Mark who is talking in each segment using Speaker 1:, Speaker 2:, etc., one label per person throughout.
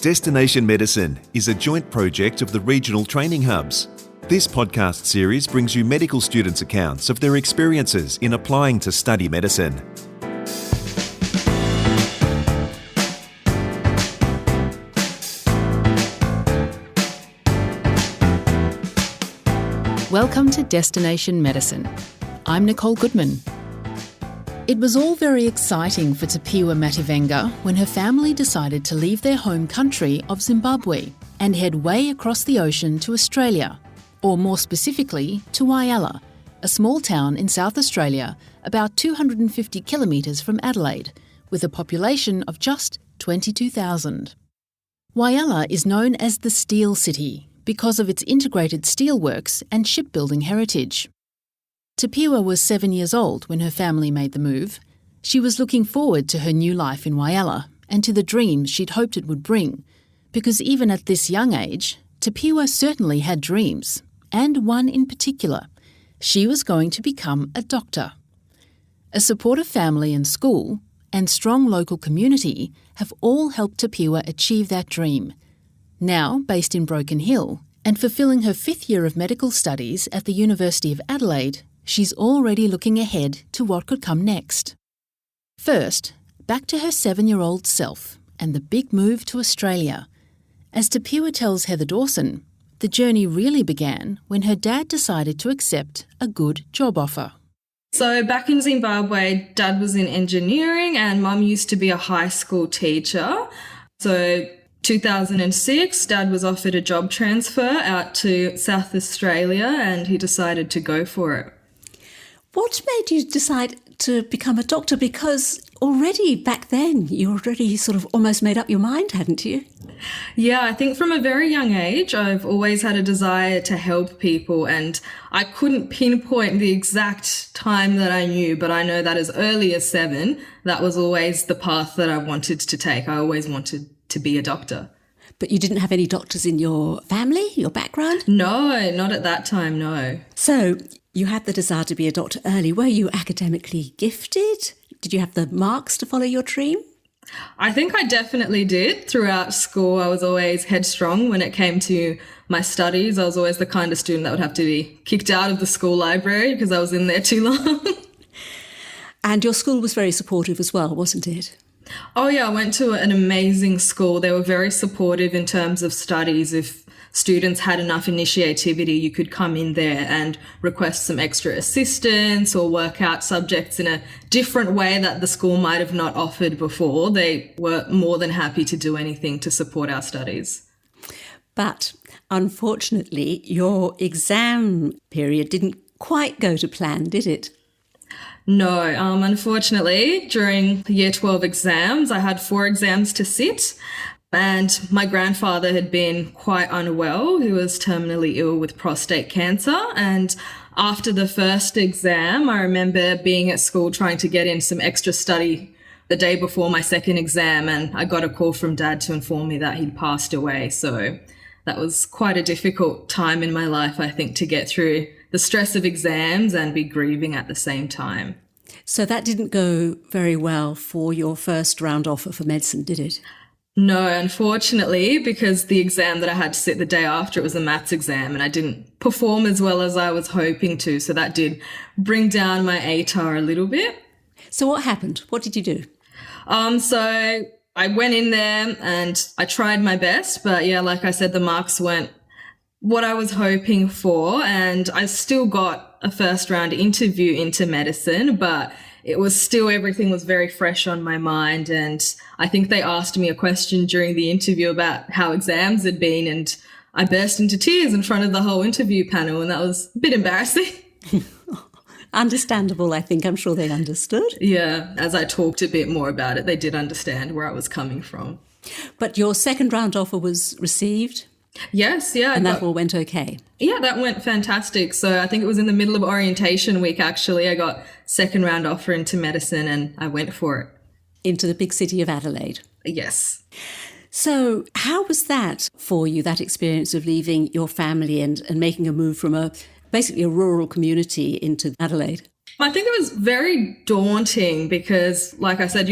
Speaker 1: Destination Medicine is a joint project of the regional training hubs. This podcast series brings you medical students' accounts of their experiences in applying to study medicine.
Speaker 2: Welcome to Destination Medicine. I'm Nicole Goodman. It was all very exciting for Tapiwa Mativenga when her family decided to leave their home country of Zimbabwe and head way across the ocean to Australia, or more specifically to Wyalla, a small town in South Australia about 250 kilometres from Adelaide, with a population of just 22,000. Wyalla is known as the Steel City because of its integrated steelworks and shipbuilding heritage. Tapiwa was 7 years old when her family made the move. She was looking forward to her new life in Wyalla and to the dreams she'd hoped it would bring, because even at this young age, Tapiwa certainly had dreams, and one in particular. She was going to become a doctor. A supportive family and school, and strong local community have all helped Tapiwa achieve that dream. Now based in Broken Hill and fulfilling her fifth year of medical studies at the University of Adelaide, she's already looking ahead to what could come next. First, back to her 7-year-old self and the big move to Australia. As Tapiwa tells Heather Dawson, the journey really began when her dad decided to accept a good job offer.
Speaker 3: So back in Zimbabwe, Dad was in engineering and Mum used to be a high school teacher. So 2006, Dad was offered a job transfer out to South Australia and he decided to go for it.
Speaker 4: What made you decide to become a doctor? Because already back then, you already sort of almost made up your mind, hadn't you?
Speaker 3: Yeah, I think from a very young age, I've always had a desire to help people, and I couldn't pinpoint the exact time that I knew, but I know that as early as 7, that was always the path that I wanted to take. I always wanted to be a doctor.
Speaker 4: But you didn't have any doctors in your family, your background?
Speaker 3: No, not at that time, no.
Speaker 4: So you had the desire to be a doctor early. Were you academically gifted? Did you have the marks to follow your dream?
Speaker 3: I think I definitely did. Throughout school, I was always headstrong when it came to my studies. I was always the kind of student that would have to be kicked out of the school library because I was in there too long.
Speaker 4: And your school was very supportive as well, wasn't it?
Speaker 3: Oh yeah, I went to an amazing school. They were very supportive in terms of studies. If students had enough initiativity, you could come in there and request some extra assistance or work out subjects in a different way that the school might have not offered before. They were more than happy to do anything to support our studies.
Speaker 4: But unfortunately, your exam period didn't quite go to plan, did it?
Speaker 3: No, unfortunately, during the Year 12 exams, I had 4 exams to sit, and my grandfather had been quite unwell. He was terminally ill with prostate cancer, and after the first exam, I remember being at school trying to get in some extra study the day before my second exam, and I got a call from Dad to inform me that he'd passed away. So that was quite a difficult time in my life, I think, to get through the stress of exams and be grieving at the same time.
Speaker 4: So that didn't go very well for your first round offer for medicine, did it?
Speaker 3: No, unfortunately, because the exam that I had to sit the day after, it was a maths exam and I didn't perform as well as I was hoping to. So that did bring down my ATAR a little bit.
Speaker 4: So what happened? What did you do?
Speaker 3: So I went in there and I tried my best, but yeah, like I said, the marks weren't what I was hoping for, and I still got a first round interview into medicine, but it was still, everything was very fresh on my mind. And I think they asked me a question during the interview about how exams had been, and I burst into tears in front of the whole interview panel, and that was a bit embarrassing.
Speaker 4: Understandable, I think. I'm sure they understood.
Speaker 3: Yeah, as I talked a bit more about it, they did understand where I was coming from.
Speaker 4: But your second round offer was received?
Speaker 3: Yes, yeah.
Speaker 4: And that all went okay?
Speaker 3: Yeah, that went fantastic. So I think it was in the middle of orientation week, actually. I got second round offer into medicine and I went for it.
Speaker 4: Into the big city of Adelaide?
Speaker 3: Yes.
Speaker 4: So how was that for you, that experience of leaving your family and making a move from basically a rural community into Adelaide?
Speaker 3: I think it was very daunting because, like I said,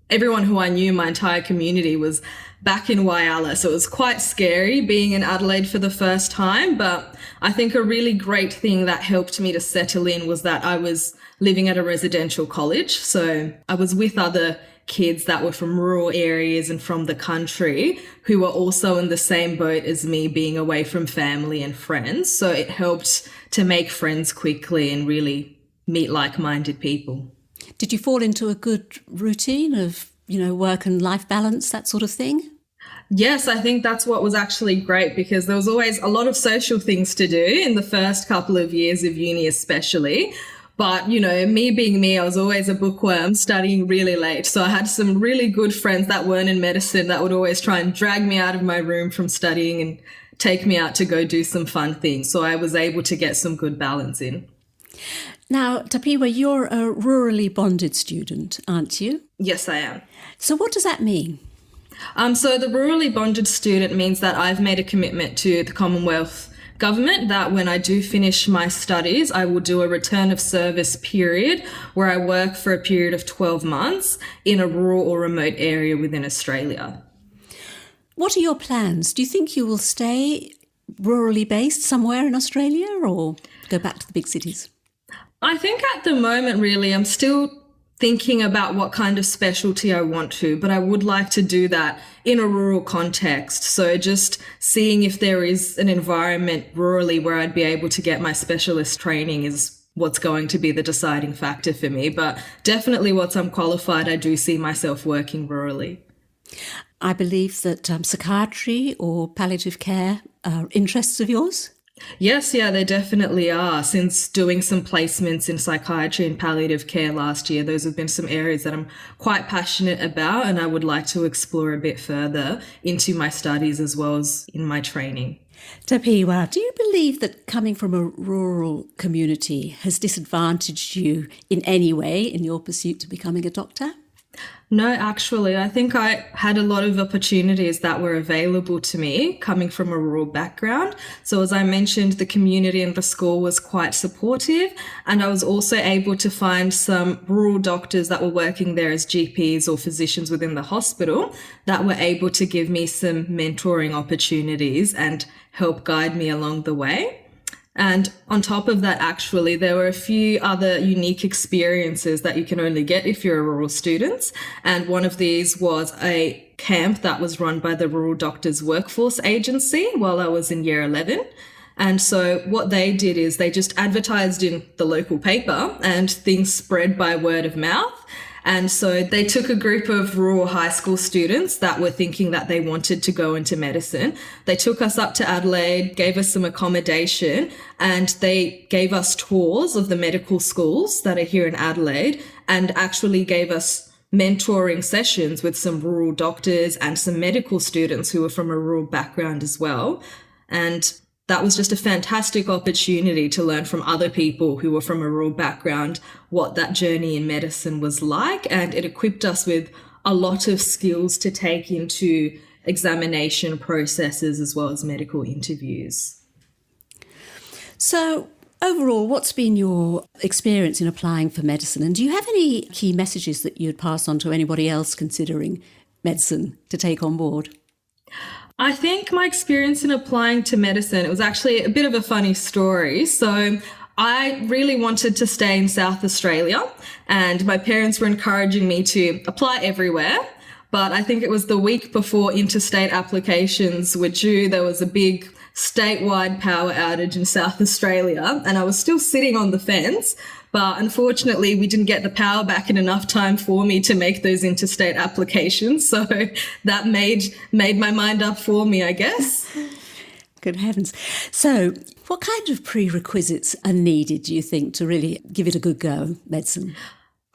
Speaker 3: everyone who I knew, my entire community, was back in Whyalla. So it was quite scary being in Adelaide for the first time. But I think a really great thing that helped me to settle in was that I was living at a residential college. So I was with other kids that were from rural areas and from the country who were also in the same boat as me, being away from family and friends. So it helped to make friends quickly and really meet like-minded people.
Speaker 4: Did you fall into a good routine of, work and life balance, that sort of thing?
Speaker 3: Yes, I think that's what was actually great, because there was always a lot of social things to do in the first couple of years of uni especially. But, me being me, I was always a bookworm, studying really late. So I had some really good friends that weren't in medicine that would always try and drag me out of my room from studying and take me out to go do some fun things. So I was able to get some good balance in.
Speaker 4: Now, Tapiwa, you're a rurally bonded student, aren't you?
Speaker 3: Yes, I am.
Speaker 4: So what does that mean?
Speaker 3: So the rurally bonded student means that I've made a commitment to the Commonwealth Government that when I do finish my studies, I will do a return of service period where I work for a period of 12 months in a rural or remote area within Australia.
Speaker 4: What are your plans? Do you think you will stay rurally based somewhere in Australia or go back to the big cities?
Speaker 3: I think at the moment, really, I'm still thinking about what kind of specialty I want to, but I would like to do that in a rural context. So just seeing if there is an environment rurally where I'd be able to get my specialist training is what's going to be the deciding factor for me. But definitely once I'm qualified, I do see myself working rurally.
Speaker 4: I believe that psychiatry or palliative care are interests of yours?
Speaker 3: Yes, yeah, they definitely are. Since doing some placements in psychiatry and palliative care last year, those have been some areas that I'm quite passionate about, and I would like to explore a bit further into my studies as well as in my training.
Speaker 4: Tapiwa, do you believe that coming from a rural community has disadvantaged you in any way in your pursuit to becoming a doctor?
Speaker 3: No, actually, I think I had a lot of opportunities that were available to me coming from a rural background. So as I mentioned, the community and the school was quite supportive, and I was also able to find some rural doctors that were working there as GPs or physicians within the hospital that were able to give me some mentoring opportunities and help guide me along the way. And on top of that, actually, there were a few other unique experiences that you can only get if you're a rural student. And one of these was a camp that was run by the Rural Doctors Workforce Agency while I was in year 11. And so what they did is they just advertised in the local paper and things spread by word of mouth. And so they took a group of rural high school students that were thinking that they wanted to go into medicine. They took us up to Adelaide, gave us some accommodation, and they gave us tours of the medical schools that are here in Adelaide, and actually gave us mentoring sessions with some rural doctors and some medical students who were from a rural background as well. And that was just a fantastic opportunity to learn from other people who were from a rural background what that journey in medicine was like. And it equipped us with a lot of skills to take into examination processes as well as medical interviews.
Speaker 4: So overall, what's been your experience in applying for medicine? And do you have any key messages that you'd pass on to anybody else considering medicine to take on board?
Speaker 3: I think my experience in applying to medicine, it was actually a bit of a funny story. So I really wanted to stay in South Australia, and my parents were encouraging me to apply everywhere. But I think it was the week before interstate applications were due, there was a big statewide power outage in South Australia, and I was still sitting on the fence. But unfortunately, we didn't get the power back in enough time for me to make those interstate applications. So that made my mind up for me, I guess.
Speaker 4: Good heavens. So what kind of prerequisites are needed, do you think, to really give it a good go, medicine?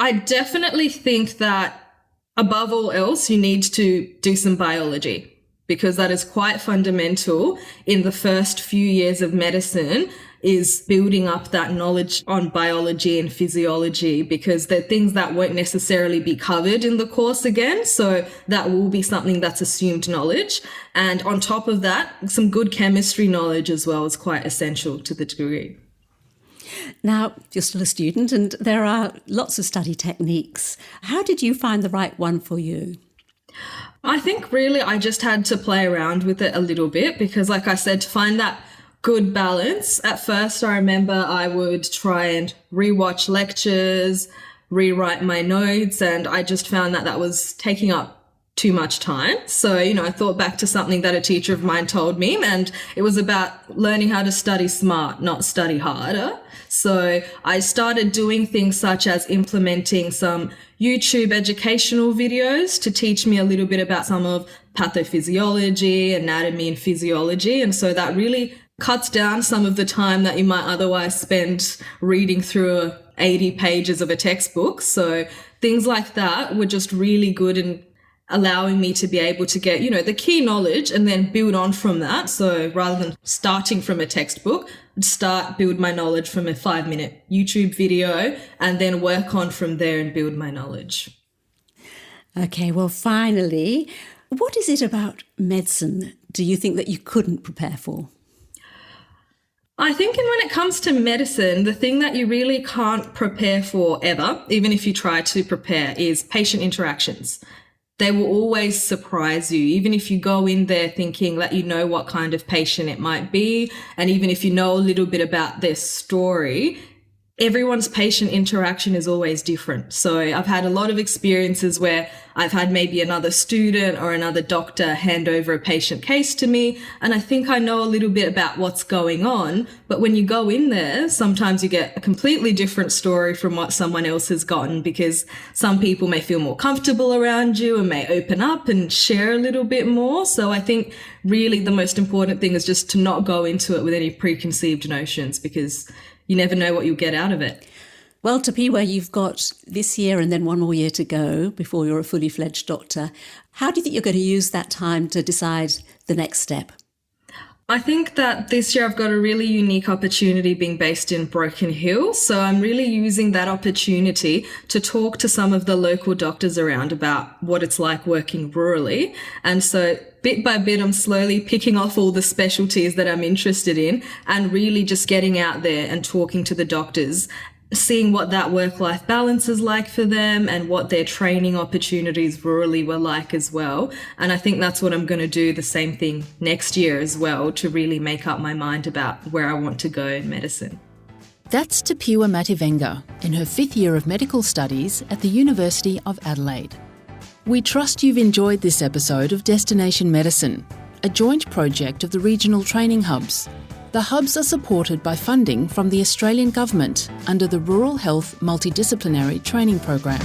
Speaker 3: I definitely think that above all else, you need to do some biology, because that is quite fundamental in the first few years of medicine, is building up that knowledge on biology and physiology, because they're things that won't necessarily be covered in the course again. So that will be something that's assumed knowledge. And on top of that, some good chemistry knowledge as well is quite essential to the degree.
Speaker 4: Now, you're still a student and there are lots of study techniques. How did you find the right one for you?
Speaker 3: I think really I just had to play around with it a little bit because, like I said, to find that good balance, at first I remember I would try and rewatch lectures, rewrite my notes, and I just found that was taking up too much time. So, I thought back to something that a teacher of mine told me, and it was about learning how to study smart, not study harder. So I started doing things such as implementing some YouTube educational videos to teach me a little bit about some of pathophysiology, anatomy and physiology. And so that really cuts down some of the time that you might otherwise spend reading through 80 pages of a textbook. So things like that were just really good in allowing me to be able to get, the key knowledge and then build on from that. So rather than starting from a textbook, I'd build my knowledge from a 5-minute YouTube video and then work on from there and build my knowledge.
Speaker 4: Okay, well, finally, what is it about medicine do you think that you couldn't prepare for?
Speaker 3: I think when it comes to medicine, the thing that you really can't prepare for ever, even if you try to prepare, is patient interactions. They will always surprise you, even if you go in there thinking that you know what kind of patient it might be, and even if you know a little bit about their story, everyone's patient interaction is always different. So I've had a lot of experiences where I've had maybe another student or another doctor hand over a patient case to me, and I think I know a little bit about what's going on. But when you go in there, sometimes you get a completely different story from what someone else has gotten, because some people may feel more comfortable around you and may open up and share a little bit more. So I think really the most important thing is just to not go into it with any preconceived notions, because you never know what you'll get out of it.
Speaker 4: Well, Tapiwa, you've got this year and then one more year to go before you're a fully fledged doctor. How do you think you're going to use that time to decide the next step?
Speaker 3: I think that this year I've got a really unique opportunity being based in Broken Hill. So I'm really using that opportunity to talk to some of the local doctors around about what it's like working rurally. And so bit by bit, I'm slowly picking off all the specialties that I'm interested in and really just getting out there and talking to the doctors, seeing what that work-life balance is like for them and what their training opportunities rurally were like as well. And I think that's what I'm going to do the same thing next year as well, to really make up my mind about where I want to go in medicine.
Speaker 2: That's Tapiwa Mativenga in her 5th year of medical studies at the University of Adelaide. We trust you've enjoyed this episode of Destination Medicine, a joint project of the regional training hubs. The hubs are supported by funding from the Australian Government under the Rural Health Multidisciplinary Training Program.